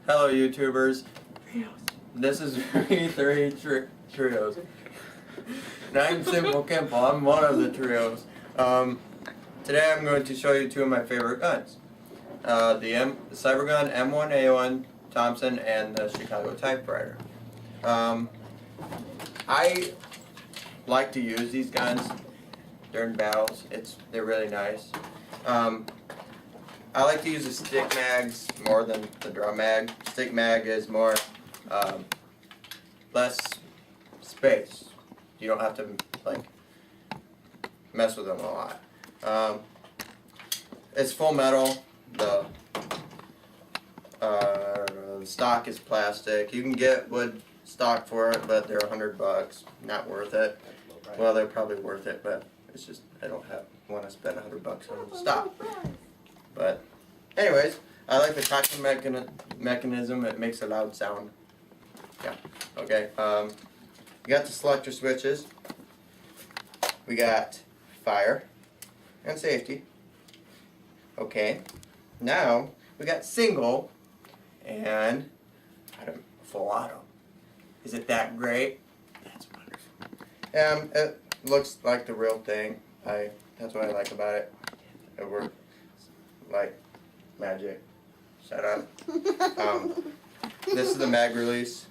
Hello YouTubers. This is V3 Trios. And I'm Simple Kimple. I'm one of the trios. Today I'm going to show you two of my favorite guns. The Cybergun M1a1 Thompson and the Chicago Typewriter. I like to use these guns during battles. They're really nice. I like to use the stick mags more than the drum mag. Stick mag is more less space. You don't have to like mess with them a lot. It's full metal. The stock is plastic. You can get wood stock for it, but they're $100. Not worth it. Well, they're probably worth it, but it's just I don't want to spend $100 on stock. But anyways, I like the cocking mechanism. It makes a loud sound. Yeah. Okay. You got the selector switches. We got fire and safety. Okay. Now we got single and full auto. Is it that great? That's wonderful. It looks like the real thing. That's what I like about it. It works like magic. Shut up. This is the mag release.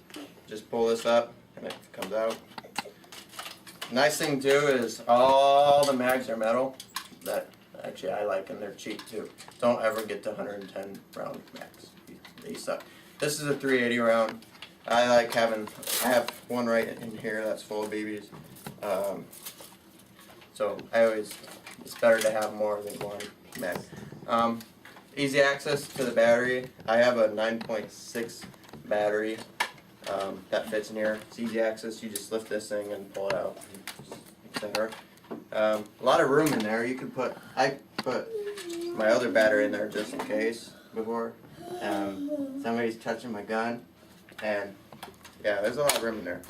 Just pull this up and it comes out. Nice thing too is all the mags are metal. That actually I like, and they're cheap too. Don't ever get to 110 round mags. They suck. This is a 380 round. I have one right in here that's full of BBs. So it's better to have more than one mag. Easy access to the battery. I have a 9.6 battery that fits in here. It's easy access. You just lift this thing and pull it out, etc. A lot of room in there. I put my other battery in there just in case before somebody's touching my gun, and yeah, there's a lot of room in there.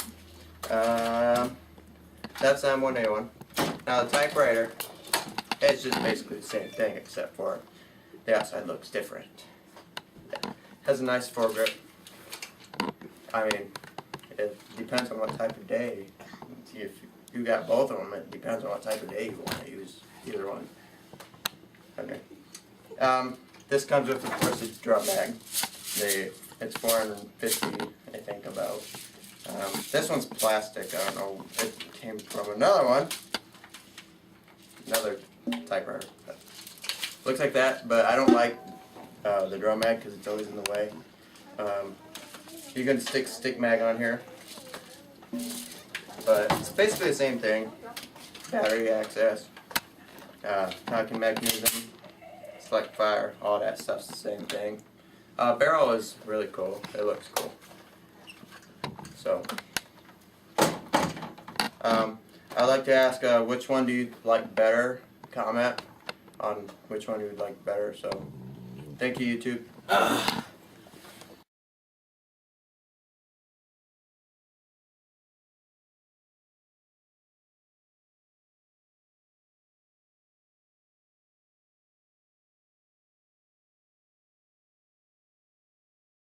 That's the M1a1. Now the Typewriter, it's just basically the same thing except for the outside looks different. It has a nice foregrip. I mean, it depends on what type of day. If you got both of them, it depends on what type of day you want to use either one. Okay. This comes with, of course, a drum mag. It's 450, I think, about. This one's plastic. I don't know. It came from another typewriter. Looks like that, but I don't like the drum mag because it's always in the way. You can stick mag on here, but it's basically the same thing. Battery access, cocking mechanism, select fire, all that stuff's the same thing. Barrel is really cool. It looks cool. So, I'd like to ask which one do you like better? Comment on which one you would like better. So, thank you, YouTube.